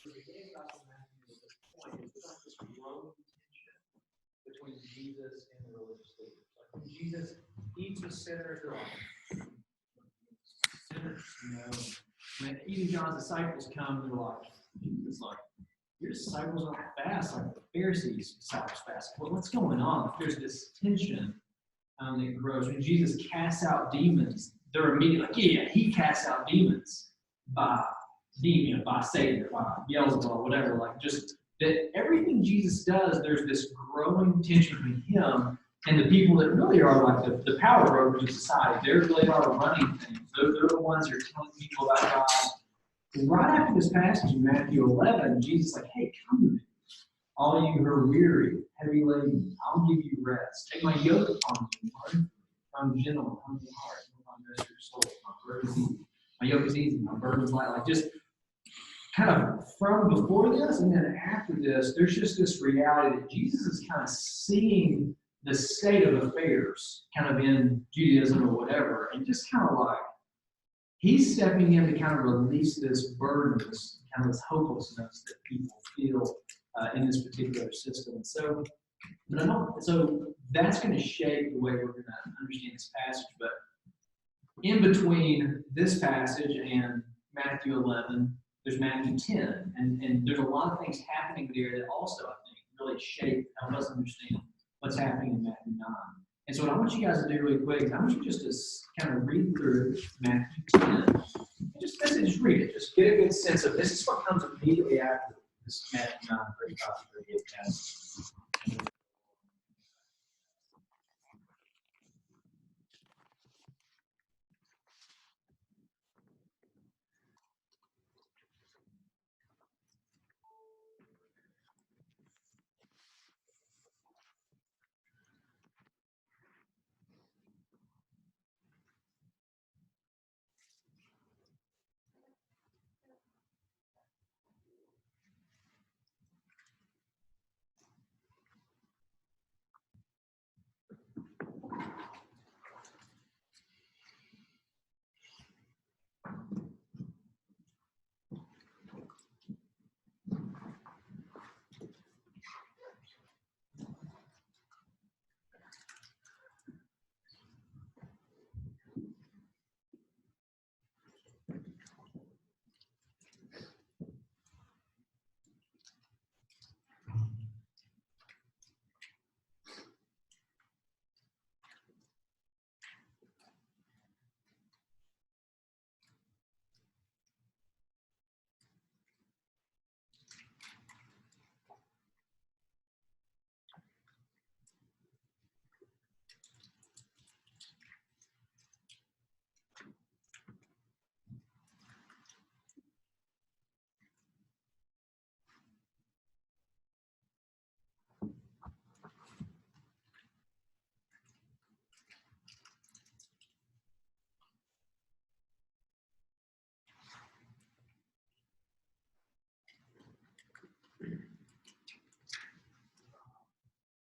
beginning of Matthew is the point is there's like this growing tension between Jesus and the religious leaders. Like when Jesus eats with sinners, they're like sinners, When even John's disciples come, they're like, Jesus, like, your disciples don't fast like the Pharisees' disciples fast. Well, what's going on? There's this tension that grows. When Jesus casts out demons, they're immediately like, yeah, he casts out demons by Satan, or by Beelzebub, whatever. Like, just that everything Jesus does, there's this growing tension between him and the people that really are like the power brokers of society. They're really are running things. They're the ones that are telling people about God. And right after this passage in Matthew 11, Jesus is like, hey, come to me. All you who are weary, heavy laden, I'll give you rest. Take my yoke upon you, learn. I'm gentle and humble heart. I'll rest your soul. My burden is easy. My yoke is easy. My burden is light. Like just kind of from before this and then after this, there's just this reality that Jesus is kind of seeing the state of affairs, kind of in Judaism or whatever, and just kind of like he's stepping in to kind of release this burden, this kind of this hopelessness that people feel in this particular system. And so, so that's going to shape the way we're going to understand this passage. But in between this passage and Matthew 11, there's Matthew 10, and there's a lot of things happening there that also, I think, really shape, help us understand what's happening in Matthew 9. And so what I want you guys to do really quick is I want you just to kind of read through Matthew 10. And just read it. Just get a good sense of this is what comes immediately after this Matthew 9 pretty passage.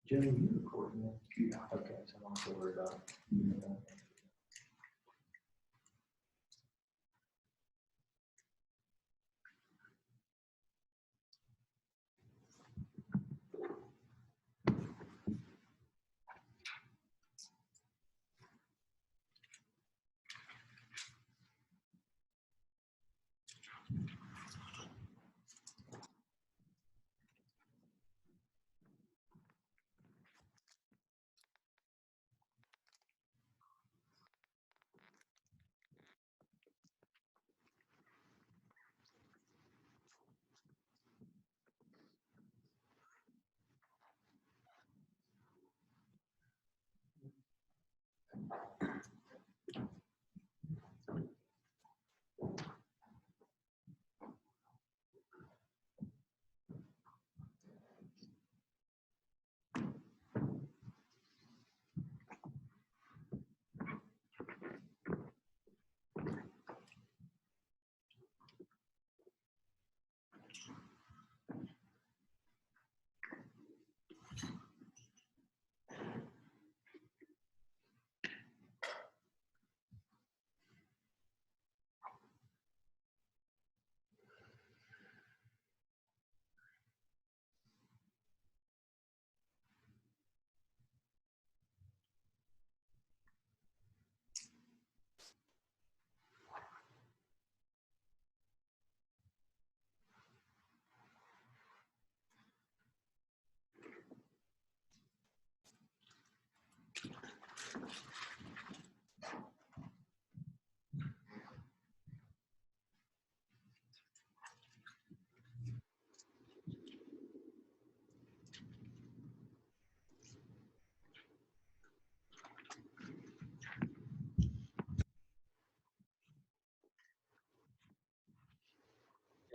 Jenny, you recording that? Yeah. Okay, so I don't have to worry about it.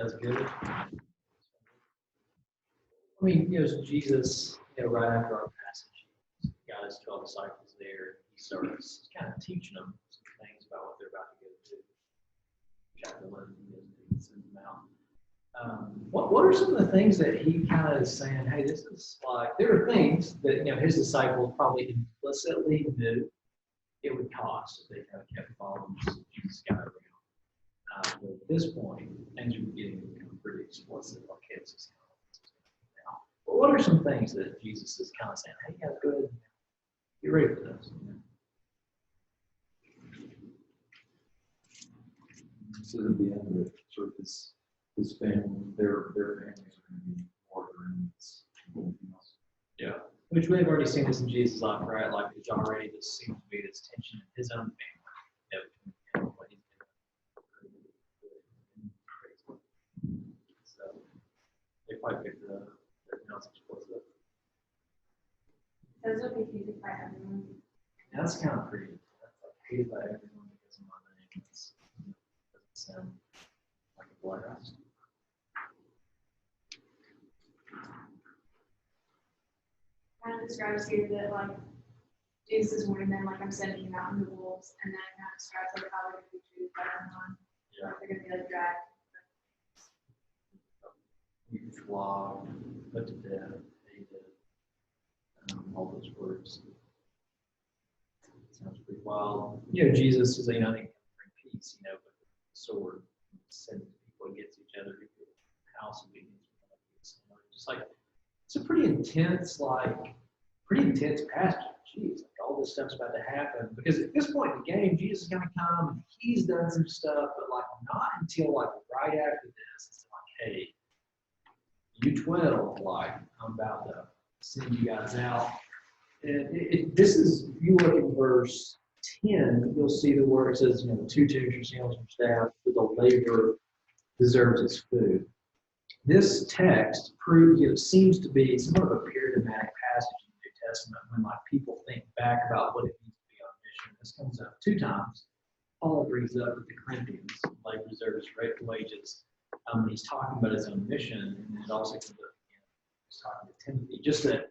That's good. I mean, Jesus, right after our passage, he got his 12 disciples there. He starts kind of teaching them some things about what they're about to go to. Chapter 11, he sends them out. What are some of the things that he kind of is saying, hey, this is like, there are things that, his disciples probably implicitly knew it would cost if they kind of kept following Jesus guy around. But at this point, things are beginning to become pretty explicit, like kids is now. But what are some things that Jesus is kind of saying, hey, guys, go ahead and get ready for this? So at the end of it, sort of his family, their families are going to be more enemies than anything else. Yeah. Which we have already seen this in Jesus' life, right? Like there's already this seems to be this tension in his own family, between him and what he's doing. So they probably picked the announcement explicit. Those would be hated by everyone. That's kind of pretty. That's like hated by everyone because of my name. It doesn't sound like a blast. Kind of describes here that like Jesus is warning them, like I'm sending you out into the wolves, and then it kind of describes like how they're going to be treated by everyone. Yeah. Like they're going to be like dragged. Flogged, put to death, hated, all those words. Sounds pretty wild. Jesus is I think bring peace, but the sword sends people against each other, house and begins with just like it's a pretty intense passage. Jeez, like all this stuff's about to happen. Because at this point in the game, Jesus is gonna come and he's done some stuff, but like not until like right after this, it's like, hey, you 12, like I'm about to send you guys out. And this is, if you look at verse 10, you'll see the word it says, the 2 teachers, sandals, and staff, for the labor deserves its food. This text proves, seems to be somewhat of a paradigmatic passage in the New Testament when like people think back about what it means to be on mission. This comes up 2 times. Paul brings it up with the Corinthians, labor deserves wages. When he's talking about his own mission, and then it also comes up again. He's talking to Timothy. Just that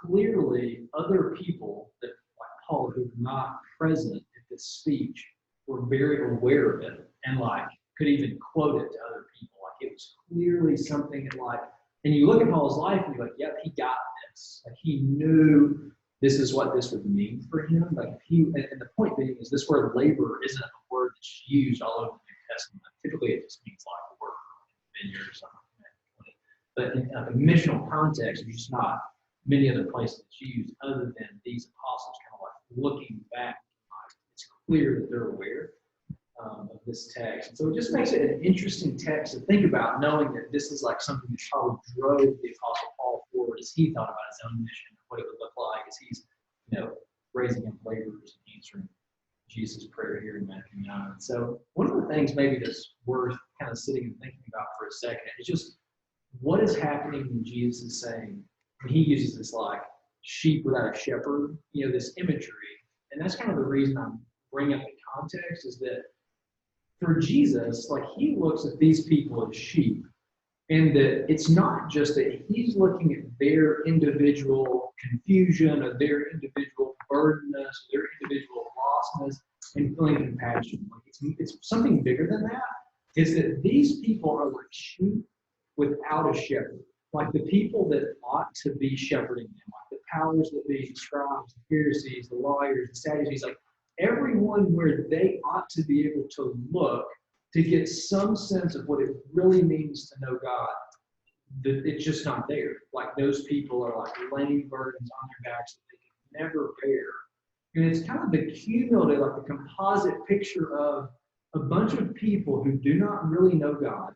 clearly other people that like Paul who were not present at this speech were very aware of it and like could even quote it to other people. Like it was clearly something that like, and you look at Paul's life and you're like, yep, he got this. Like he knew this is what this would mean for him. Like and the point being is this word labor isn't a word that's used all over the New Testament. Typically it just means like work in vineyard or something. But in a missional context, there's just not many other places it's used other than these apostles kind of like looking back. It's clear that they're aware of this text. And so it just makes it an interesting text to think about, knowing that this is like something that probably drove the Apostle Paul forward as he thought about his own mission, what it would look like as he's, raising up laborers and answering Jesus' prayer here in Matthew 9. So one of the things maybe that's worth kind of sitting and thinking about for a second is just what is happening when Jesus is saying, when he uses this like sheep without a shepherd, this imagery. And that's kind of the reason I'm bringing up the context is that for Jesus, like he looks at these people as sheep, and that it's not just that he's looking at their individual confusion or their individual burdenness, their individual lostness, and feeling compassion. Like it's something bigger than that. Is that these people are like sheep without a shepherd. Like the people that ought to be shepherding them, like the powers that be, the scribes, the Pharisees, the lawyers, the Sadducees, like everyone where they ought to be able to look to get some sense of what it really means to know God, that it's just not there. Like those people are like laying burdens on their backs that they can never bear. And it's kind of the cumulative, like the composite picture of a bunch of people who do not really know God.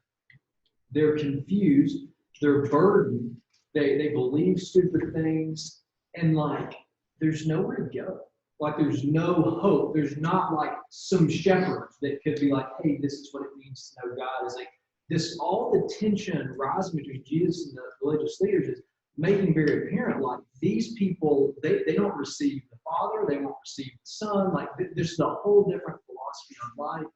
They're confused, they're burdened, they believe stupid things, and like there's nowhere to go. Like there's no hope. There's not like some shepherds that could be like, hey, this is what it means to know God. It's like this, all the tension rising between Jesus and the religious leaders is making very apparent, like these people, they don't receive the Father, they won't receive the Son. Like there's a whole different philosophy on life.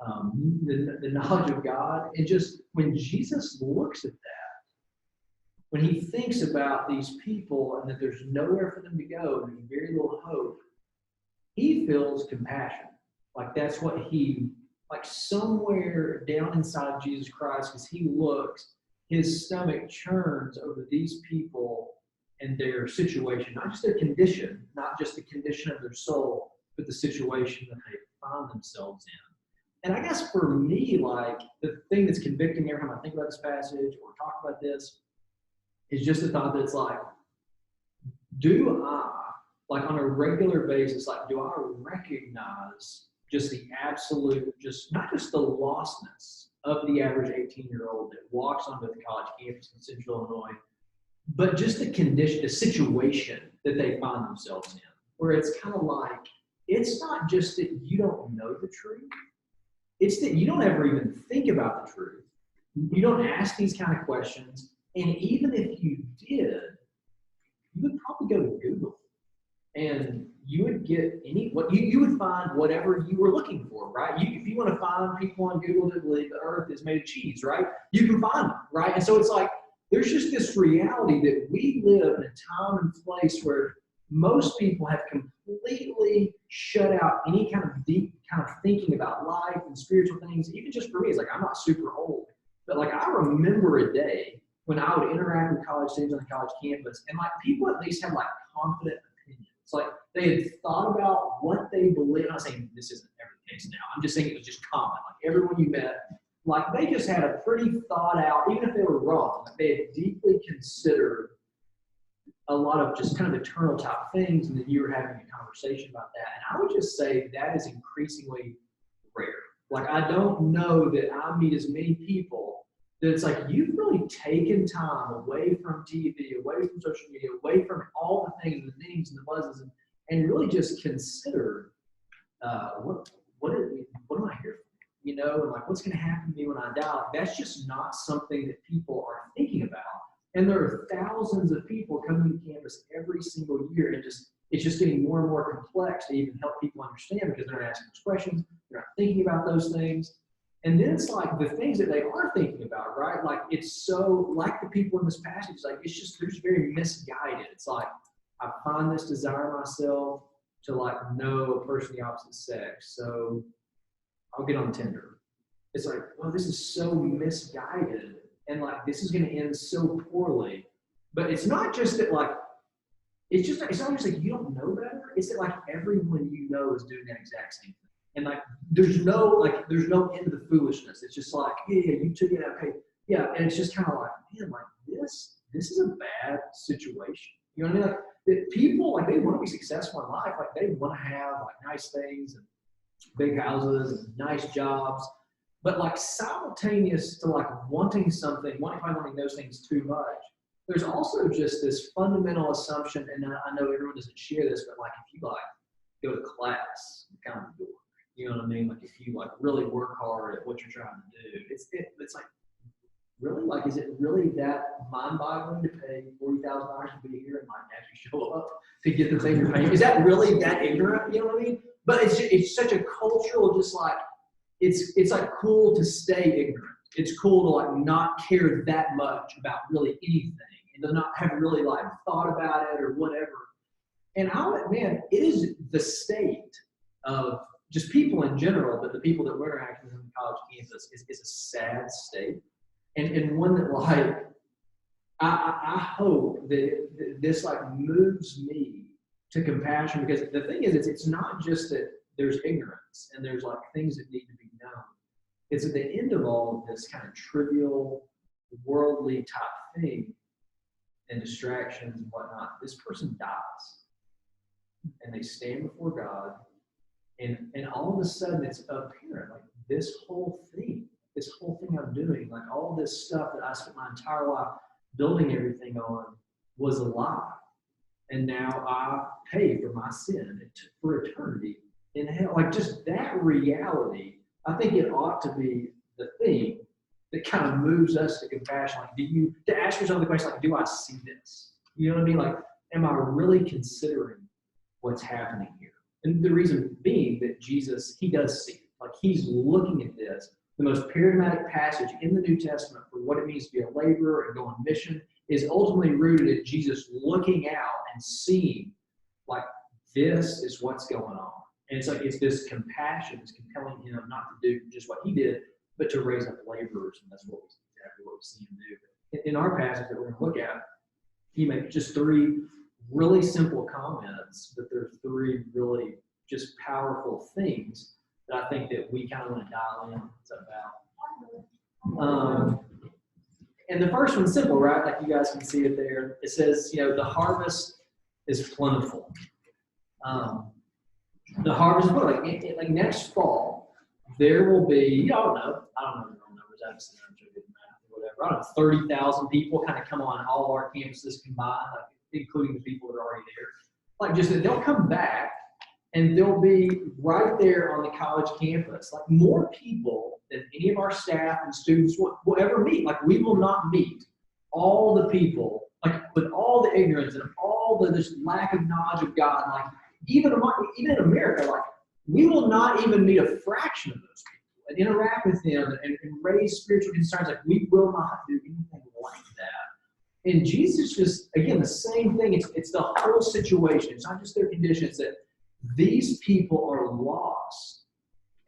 the knowledge of God. And just when Jesus looks at that, when he thinks about these people and that there's nowhere for them to go, and there's very little hope, he feels compassion. Like that's what like somewhere down inside Jesus Christ, as he looks, his stomach churns over these people and their situation, not just their condition, not just the condition of their soul, but the situation that they find themselves in. And I guess for me, like the thing that's convicting every time I think about this passage or talk about this is just the thought that it's like, do I, like on a regular basis, like do I recognize just the absolute, just not just the lostness of the average 18-year-old that walks onto the college campus in Central Illinois, but just the condition, the situation that they find themselves in, where it's kind of like, it's not just that you don't know the truth, it's that you don't ever even think about the truth. You don't ask these kind of questions, and even if you did, you would probably go to Google, and you would get you would find whatever you were looking for, right? If you want to find people on Google that believe the earth is made of cheese, right? You can find them, right? And so it's like, there's just this reality that we live in a time and place where most people have completely shut out any kind of deep kind of thinking about life and spiritual things. Even just for me, it's like, I'm not super old, but like I remember a day when I would interact with college students on the college campus, and like people at least had like confident opinions. It's like they had thought about what they believe. I'm not saying this isn't ever the case now. I'm just saying it was just common. Like everyone you met, like they just had a pretty thought out, even if they were wrong, like they had deeply considered a lot of just kind of eternal type things, and then you were having a conversation about that. And I would just say that is increasingly rare. Like I don't know that I meet as many people that it's like you've really taken time away from TV, away from social media, away from all the things, the names and the buzzes, and really just consider what am I here for? You know, and like what's going to happen to me when I die? Like, that's just not something that people are thinking about. And there are thousands of people coming to campus every single year, and it's just getting more and more complex to even help people understand because they're not asking those questions, they're not thinking about those things. And then it's like the things that they are thinking about, right? Like it's so, like the people in this passage, like it's just, they're just very misguided. It's like, I find this desire myself to like know a person of the opposite sex, so I'll get on Tinder. It's like, well, this is so misguided, and like this is going to end so poorly. But it's not just that, like, it's not just like you don't know better. It's that like everyone you know is doing that exact same thing, and like there's no end to the foolishness. It's just like, yeah, you took it, okay, yeah, and it's just kind of like, man, like this is a bad situation. You know what I mean? Like that people, like they want to be successful in life, like they want to have like nice things and big houses and nice jobs, but like simultaneous to like wanting those things too much, there's also just this fundamental assumption, and I know everyone doesn't share this, but like if you like go to class, kind of do it. You know what I mean? Like if you like really work hard at what you're trying to do, it's like really, like, is it really that mind-boggling to pay $40,000 to be here and like actually show up to get the thing you're paying? Is that really that ignorant? You know what I mean? But it's such a cultural, just like it's like cool to stay ignorant. It's cool to like not care that much about really anything and to not have really like thought about it or whatever. And man, it is the state of just people in general, but the people that we're interacting with on the college campus is a sad state. And one that like I hope that this like moves me to compassion, because the thing is it's not just that there's ignorance and there's like things that need to be known. It's at the end of all of this kind of trivial, worldly type thing and distractions and whatnot, this person dies and they stand before God, and all of a sudden it's apparent, like this whole thing I'm doing, like all this stuff that I spent my entire life building everything on was a lie. And now I pay for my sin for eternity in hell. Like just that reality, I think it ought to be the thing that kind of moves us to compassion. Like, to ask yourself the question, like, do I see this? You know what I mean? Like, am I really considering what's happening here? And the reason being that Jesus, he does see it. Like he's looking at this. The most paradigmatic passage in the New Testament for what it means to be a laborer and go on mission is ultimately rooted in Jesus looking out and seeing, like, this is what's going on. And it's like, it's this compassion that's compelling him not to do just what he did, but to raise up laborers. And that's exactly what we see him do. In our passage that we're going to look at, he makes just 3 really simple comments, but they're 3 really just powerful things that I think that we kind of want to dial in about. And the first one's simple, right? Like you guys can see it there. It says, the harvest is plentiful. The harvest is plentiful. Like next fall, there will be, I don't know the real numbers, I just I'm sure good math or whatever. I don't know, 30,000 people kind of come on all of our campuses combined, like including the people that are already there. Like just that they'll come back and they'll be right there on the college campus. Like more people than any of our staff and students will ever meet. Like we will not meet all the people, like with all the ignorance and all the this lack of knowledge of God. Like even in America, like we will not even meet a fraction of those people and interact with them and raise spiritual concerns. Like we will not do anything like that. And Jesus just, again, the same thing. It's the whole situation. It's not just their conditions that these people are lost,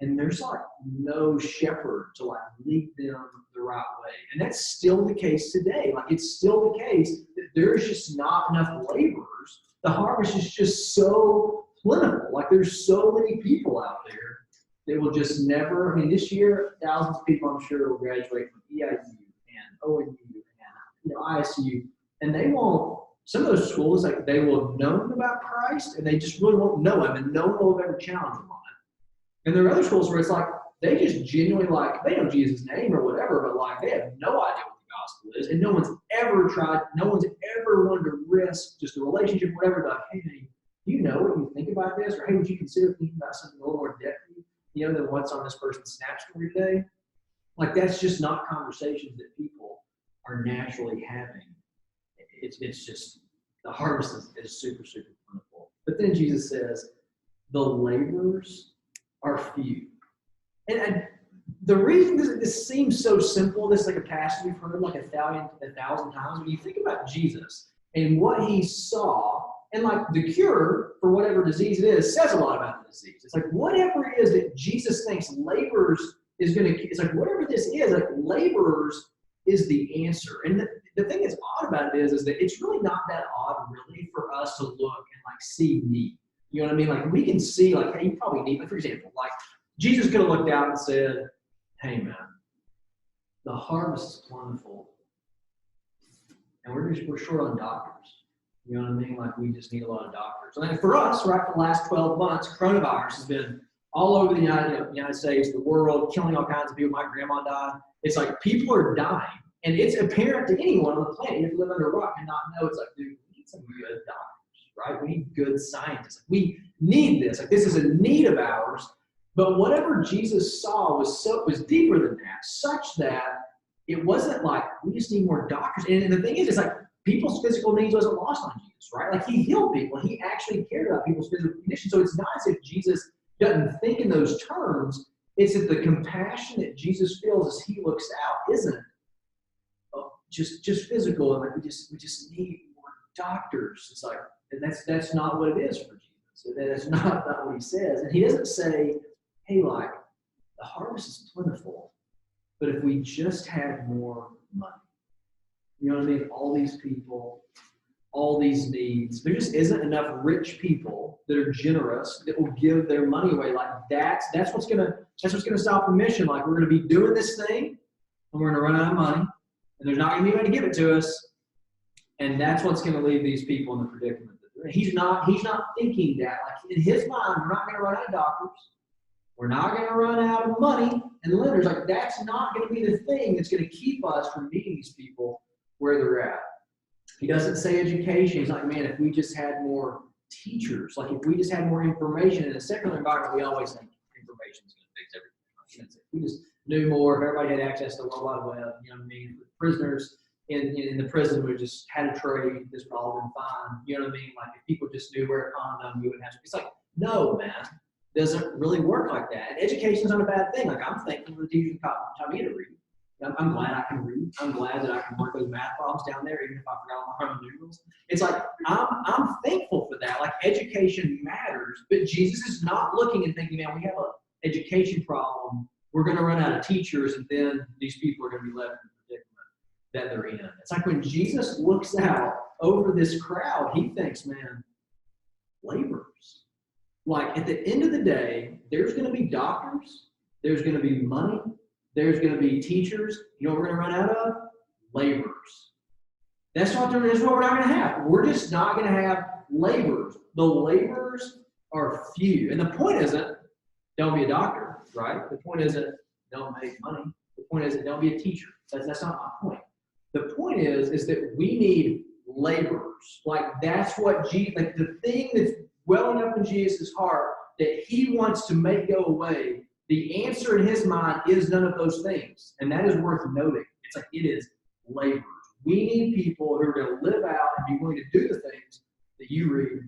and there's like no shepherd to like lead them the right way. And that's still the case today. Like it's still the case that there's just not enough laborers. The harvest is just so plentiful. Like there's so many people out there that will just never, this year, thousands of people I'm sure will graduate from EIU and ONU and ISU, and they won't. Some of those schools, like they will have known about Christ and they just really won't know him, and no one will have ever challenged them on it. And there are other schools where it's like they just genuinely they know Jesus' name or whatever, but like they have no idea what the gospel is, and no one's ever wanted to risk just a relationship, whatever. Like, hey, do you know what you think about this, or hey, would you consider thinking about something a little more depthly, than what's on this person's Snap story today? Like that's just not conversations that people are naturally having. It's just, the harvest is super, super plentiful. But then Jesus says, the laborers are few. And the reason this seems so simple, this is like a passage we've heard like a thousand times. When you think about Jesus and what he saw, and like the cure for whatever disease it is says a lot about the disease. It's like whatever it is that Jesus thinks laborers is going to, it's like whatever this is, like laborers is the answer. And the thing that's odd about it is that it's really not that odd really for us to look and like see need. You know what I mean? Like we can see like, hey, you probably need, like for example, like Jesus could have looked out and said, hey man, the harvest is plentiful and we're short on doctors. You know what I mean? Like we just need a lot of doctors. And for us, right, for the last 12 months, coronavirus has been all over the United States, the world, killing all kinds of people. My grandma died. It's like people are dying. And it's apparent to anyone on the planet, if you live under a rock and not know, it's like, dude, we need some good doctors, right? We need good scientists. We need this. Like this is a need of ours. But whatever Jesus saw was deeper than that, such that it wasn't like we just need more doctors. And the thing is, it's like people's physical needs wasn't lost on Jesus, right? Like he healed people. He actually cared about people's physical conditions. So it's not as if Jesus doesn't think in those terms. It's that the compassion that Jesus feels as he looks out isn't just physical, and like we just need more doctors. It's like, and that's not what it is for Jesus. That's not what he says. And he doesn't say, hey, like the harvest is plentiful, but if we just had more money, you know what I mean? All these people, all these needs. There just isn't enough rich people that are generous that will give their money away. Like that's what's gonna stop the mission. Like we're gonna be doing this thing, and we're gonna run out of money. And there's not going to be anybody to give it to us, and that's what's going to leave these people in the predicament that they're in. He's not thinking that. Like in his mind, we're not going to run out of doctors. We're not going to run out of money and lenders. Like that's not going to be the thing that's going to keep us from meeting these people where they're at. He doesn't say education. He's like, man, if we just had more teachers, like if we just had more information in a secular environment, we always think information is going to fix everything. If we just knew more, if everybody had access to the World Wide Web, you know what I mean? Prisoners in the prison would just had a trade, this would all been fine. You know what I mean? Like if people just knew where a condom, you wouldn't have to. It's like, no, man. doesn't really work like that. And education's not a bad thing. Like, I'm thankful for the teachers who taught me to read. I'm glad I can read. I'm glad that I can work those math problems down there, even if I forgot my Roman numerals. It's like, I'm thankful for that. Like, education matters, but Jesus is not looking and thinking, man, we have an education problem. We're going to run out of teachers, and then these people are going to be left in the predicament that they're in. It's like when Jesus looks out over this crowd, he thinks, man, laborers. Like, at the end of the day, there's going to be doctors, there's going to be money, there's going to be teachers. You know what we're going to run out of? Laborers. That's what we're not going to have. We're just not going to have laborers. The laborers are few. And the point isn't, don't be a doctor, right? The point isn't, don't make money. The point isn't, don't be a teacher. That's not my point. The point is that we need laborers. Like, that's what Jesus, like, the thing that's welling up in Jesus' heart that he wants to make go away, the answer in his mind is none of those things. And that is worth noting. It's like, it is laborers. We need people who are going to live out and be willing to do the things that you read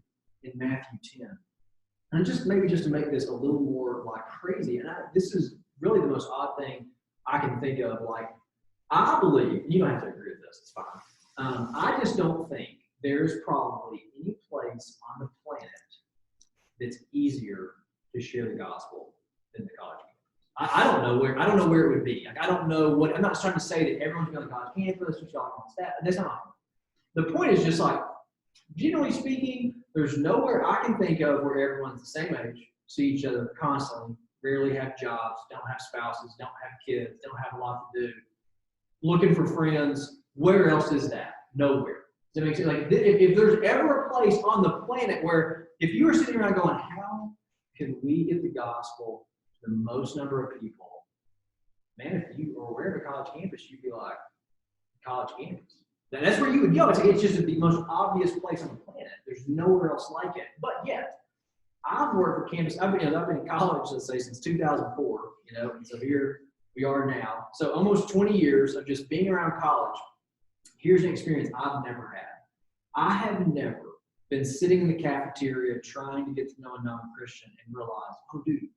in Matthew 10. And just to make this a little more like crazy, and this is really the most odd thing I can think of. Like, I believe, you don't have to agree with this, it's fine. I just don't think there's probably any place on the planet that's easier to share the gospel than the college campus. I don't know where it would be. Like, I don't know what, I'm not trying to say that everyone's going to college campus, which y'all on staff. That's not my point. The point is just like, generally speaking, there's nowhere I can think of where everyone's the same age, see each other constantly, rarely have jobs, don't have spouses, don't have kids, don't have a lot to do, looking for friends. Where else is that? Nowhere. Does that make sense? Like, if there's ever a place on the planet where if you were sitting around going, how can we get the gospel to the most number of people? Man, if you were aware of a college campus, you'd be like, college campus. That's where you would go. It's just the most obvious place on the planet. There's nowhere else like it. But yet, I've worked for campus. I've been in college, let's say, since 2004. And so here we are now. So almost 20 years of just being around college. Here's an experience I've never had. I have never been sitting in the cafeteria trying to get to know a non-Christian and realize, oh, dude,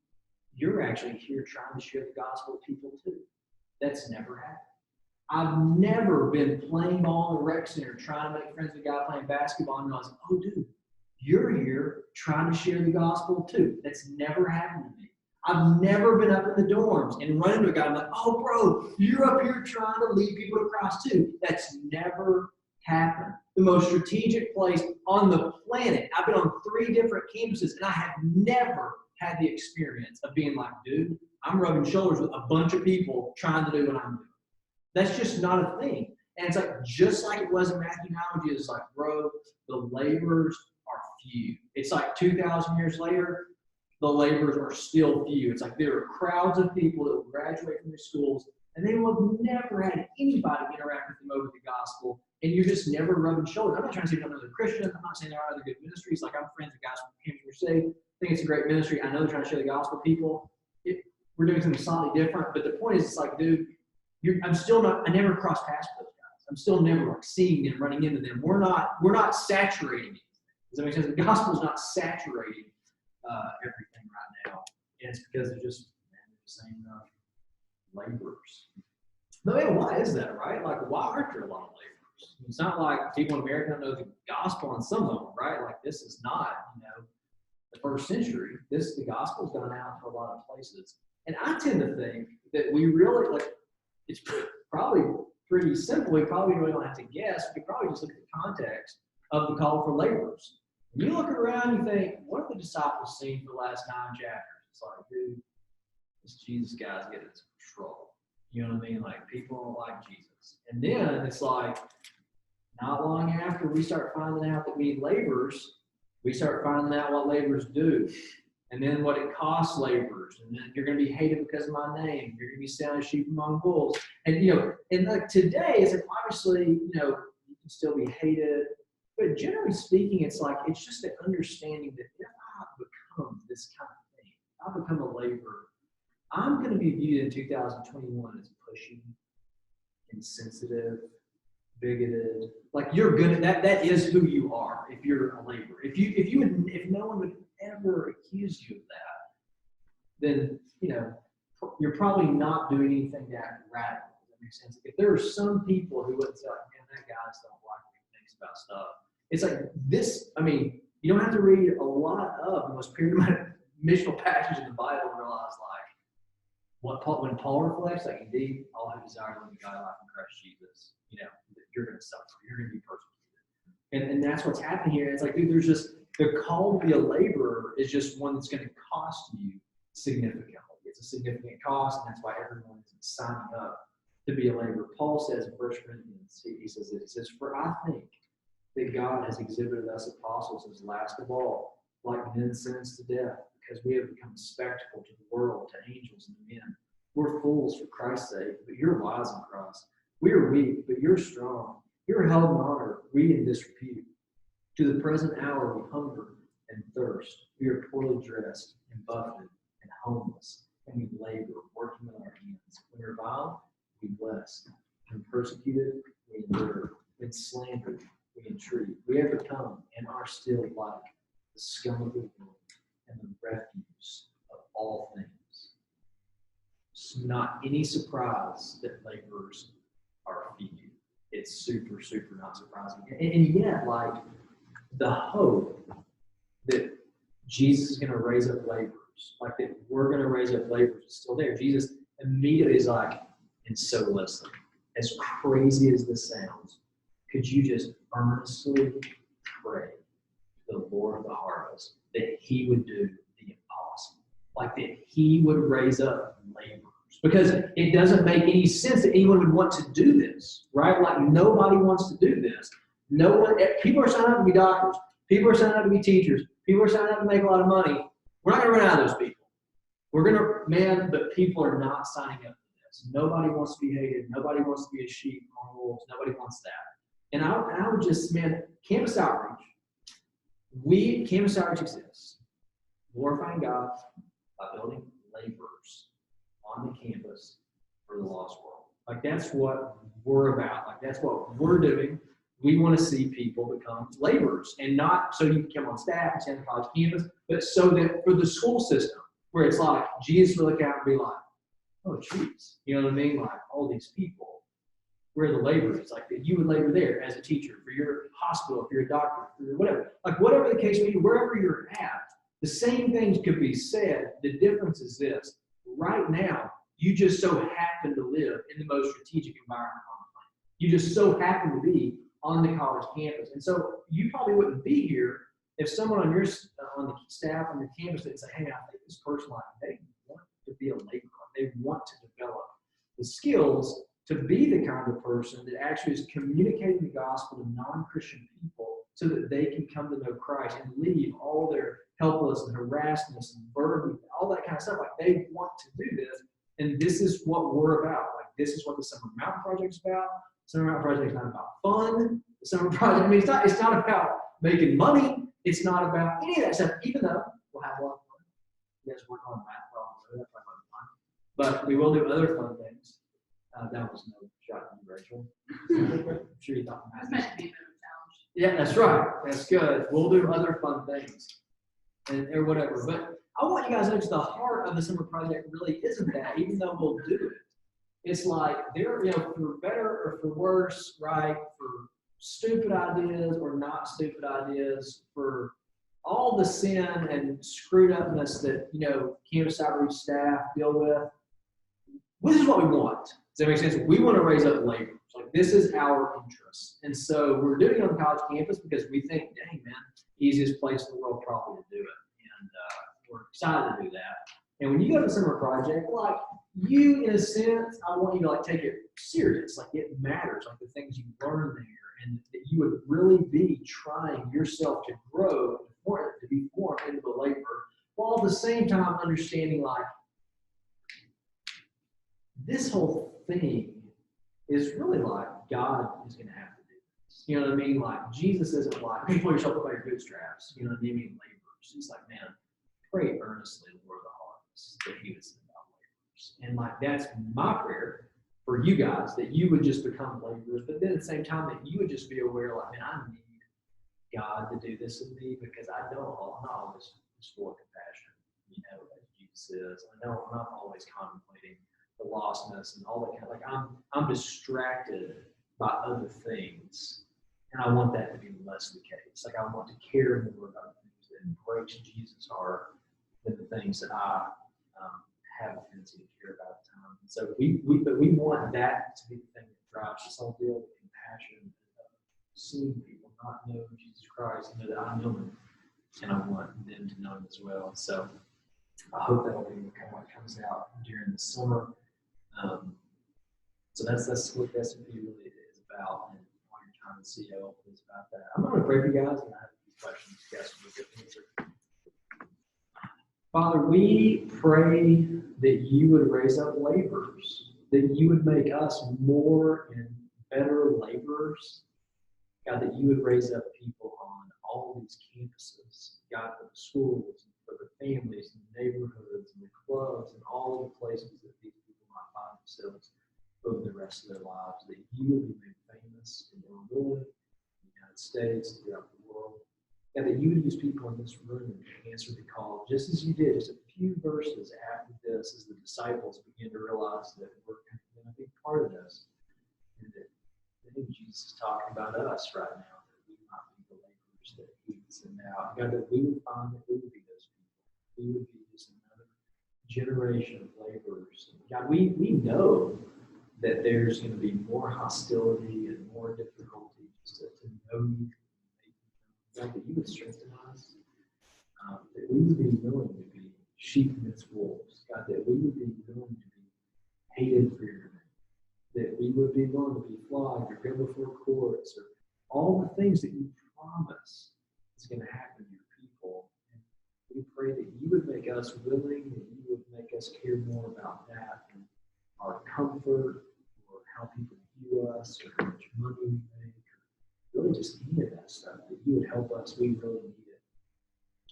you're actually here trying to share the gospel with people too. That's never happened. I've never been playing ball in the rec center trying to make friends with a guy playing basketball and realize, oh, dude, you're here trying to share the gospel too. That's never happened to me. I've never been up in the dorms and run into a guy and I'm like, oh, bro, you're up here trying to lead people to Christ too. That's never happened. The most strategic place on the planet. I've been on 3 different campuses and I have never had the experience of being like, dude, I'm rubbing shoulders with a bunch of people trying to do what I'm doing. That's just not a thing. And it's like, just like it was in Matthew 9, when Jesus is like, bro, the laborers are few. It's like 2,000 years later, the laborers are still few. It's like there are crowds of people that will graduate from their schools and they will have never had anybody interact with them over the gospel. And you're just never rubbing shoulders. I'm not trying to say I'm another Christian. I'm not saying there are other good ministries. Like, I'm friends with guys from Campus Crusade. I think it's a great ministry. I know they're trying to share the gospel with people. We're doing something slightly different. But the point is, it's like, dude, I never crossed paths with those guys. I'm still never like seeing them, running into them. We're not saturating it. Does that make sense? The gospel is not saturating everything right now. And it's because they're just the same laborers. But man, why is that, right? Like, why aren't there a lot of laborers? It's not like people in America don't know the gospel on some level, right? Like, this is not, the first century. The gospel's gone out to a lot of places. And I tend to think that we really, like, it's probably pretty simple. We probably really don't have to guess. We probably just look at the context of the call for laborers. When you look around, you think, what have the disciples seen for the last 9 chapters? It's like, dude, this Jesus guy's getting some trouble. You know what I mean? Like, people don't like Jesus. And then it's like, not long after we start finding out that we need laborers, we start finding out what laborers do. And then what it costs laborers. And then you're going to be hated because of my name. You're going to be selling sheep among wolves. And, and like today, it's like, obviously, you can still be hated. But generally speaking, it's like, it's just the understanding that if I become this kind of thing, I become a laborer, I'm going to be viewed in 2021 as pushy, insensitive, bigoted. Like, you're good at that is who you are if you're a laborer. If no one would ever accuse you of that, then, you're probably not doing anything that radical. Does that make sense? If there are some people who wouldn't say, like, man, that guy just don't like what he thinks about stuff. It's like this, you don't have to read a lot of the most paradigmatic missional passages in the Bible to realize, like, when Paul reflects, like, indeed, all who desire to live a godly life in Christ Jesus, you're going to suffer. You're going to be persecuted. And that's what's happening here. It's like, dude, there's just, the call to be a laborer is just one that's going to cost you significantly. It's a significant cost, and that's why everyone is signing up to be a laborer. Paul says in 1 Corinthians, he says this, he says, for I think that God has exhibited us apostles as last of all, like men sentenced to death, because we have become a spectacle to the world, to angels and to men. We're fools for Christ's sake, but you're wise in Christ. We are weak, but you're strong. You're held in honor, we in disrepute. To the present hour we hunger and thirst. We are poorly dressed and buffeted and homeless, and we labor, working with our hands. When reviled, we bless. When persecuted, we endure. When slandered, we entreat. We have become and are still like the scum of the world and the refuse of all things. It's not any surprise that laborers are few. It's super, super not surprising. And yet, like, the hope that Jesus is going to raise up laborers, like that we're going to raise up laborers, is still there. Jesus immediately is like, and so listen, as crazy as this sounds, could you just earnestly pray to the Lord of the harvest that he would do the impossible, like that he would raise up laborers? Because it doesn't make any sense that anyone would want to do this, right? Like, nobody wants to do this. No one. People are signing up to be doctors. People are signing up to be teachers. People are signing up to make a lot of money. We're not going to run out of those people. But people are not signing up for this. Nobody wants to be hated. Nobody wants to be a sheep among wolves. Nobody wants that. And I would just, campus outreach. Campus outreach exists, glorifying God by building laborers on the campus for the lost world. Like, that's what we're about. Like, that's what we're doing. We want to see people become laborers, and not so you can come on staff and stay on the college campus, but so that for the school system, where it's like Jesus will look out and be like, oh, geez, you know what I mean? Like, all these people, where are the laborers? It's like that you would labor there as a teacher, for your hospital, if you're a doctor, for your whatever. Like, whatever the case may be, wherever you're at, the same things could be said. The difference is this. Right now, you just so happen to live in the most strategic environment on the planet. You just so happen to be on the college campus. And so you probably wouldn't be here if someone on your on the staff on your campus would say, hey, I think this person, like, they want to be a laborer. They want to develop the skills to be the kind of person that actually is communicating the gospel to non-Christian people so that they can come to know Christ and leave all their helplessness and harassedness and burden, all that kind of stuff. Like, they want to do this. And this is what we're about. Like, this is what the Summer Mountain Project is about. Summer Mountain Project is not about fun. The Summer Project, it's not about making money. It's not about any of that stuff, even though we'll have a lot of fun. You guys work on math problems, that's probably fun. But we will do other fun things. That was no shot at you, Rachel. I'm sure you thought math. It's meant to be a bit of a challenge. Yeah, that's right. That's good. We'll do other fun things or whatever. But I want you guys to know the heart of the Summer Project really isn't that, even though we'll do it. It's like, there, for better or for worse, right? For stupid ideas or not stupid ideas, for all the sin and screwed upness that, campus outreach staff deal with. This is what we want. Does that make sense? We want to raise up laborers. Like, this is our interest. And so we're doing it on the college campus because we think, dang, man, easiest place in the world probably to do it. And we're excited to do that. And when you go to the Summer Project, like, you, in a sense, I want you to, like, take it serious. Like, it matters, like, the things you learn there, and that you would really be trying yourself to grow, to be formed into a laborer, while at the same time understanding, like, this whole thing is really like God is going to have to do this. You know what I mean? Like, Jesus isn't like, hey, pull yourself up by your bootstraps. You know what I mean? Laborers. He's like, man, pray earnestly, Lord of the harvest, that he would send out laborers. And like, that's my prayer for you guys, that you would just become laborers, but then at the same time that you would just be aware, like, man, I need God to do this in me, because I'm not always full of compassion, as Jesus Jesus is. I know I'm not always contemplating the lostness and all that kind of, like I'm distracted by other things. And I want that to be less the case. Like I want to care more about the things that embrace Jesus' heart than the things that I have a tendency to care about at times. And so we want that to be the thing that drives this whole deal, the compassion, seeing people not know Jesus Christ, and know that I know him, and I want them to know him as well. So I hope that will be kind of what comes out during the summer. So that's what SMP really is about, and all your time in CO is about that. I'm going to pray for you guys, and I have a few questions you guys can get answered. Father, we pray that you would raise up laborers, that you would make us more and better laborers. God, that you would raise up people on all these campuses, God, for the schools, for the families, and the neighborhoods, and the clubs, and all of the places that these people might find themselves over the rest of their lives, that you would be made famous in Illinois, in the United States, throughout the world. God, that you would use people in this room to answer the call, just as you did, just a few verses after this, as the disciples began to realize that we're going to be part of this. And that I think Jesus is talking about us right now, that we might be the laborers that he would send out. God, that we would find that we would be those people. We would be just another generation of laborers. God, we know that there's going to be more hostility and more difficulty just to know you. God, that you would strengthen us, that we would be willing to be sheep amidst wolves. God, that we would be willing to be hated for your name, that we would be willing to be flogged or go before courts, or all the things that you promise is going to happen to your people. And we pray that you would make us willing, that you would make us care more about that than our comfort, or how people view us, or how much money we make, or really just any of that stuff, that you would help us. We really need it.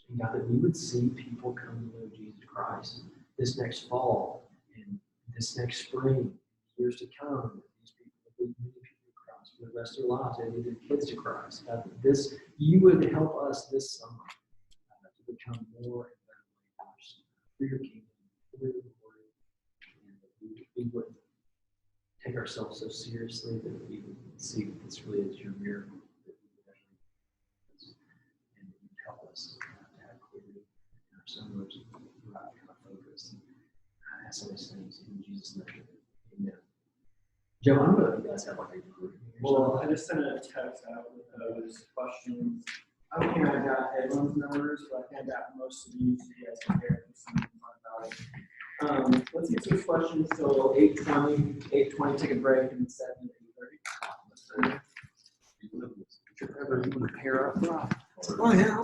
And God, that we would see people come to know Jesus Christ this next fall and this next spring, years to come, that these people will lead many people to Christ for the rest of their lives. They lead their kids to Christ. God, that you would help us this summer to become more and better laborers for your kingdom, for your glory, and that we wouldn't take ourselves so seriously, that we would see that this really is your miracle, that we would actually and that you'd help us to have clarity in our summers, the right kind of focus. And I ask all these things in Jesus' name. Amen. Joe, I don't know if you guys have like a group. Well, I just sent a text out with those questions. I don't think I got everyone's numbers, but I think I got most of these, so you guys can hear something about it. Let's get to the questions till 8:20. 8:20, take a break, and 7 to 8:30. Ever you want to pair up, Rob? Oh, yeah.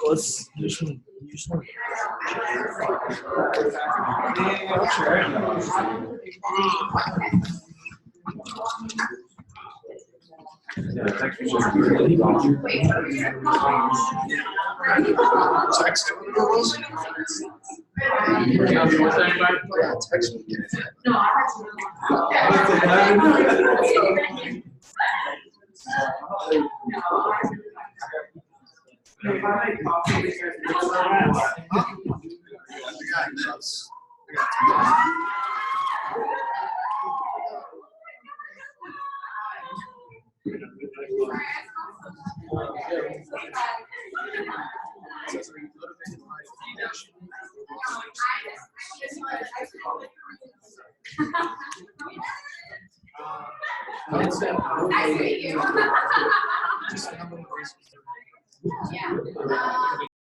Let's just one. Yeah, thanks for sharing. Text. No, I see you.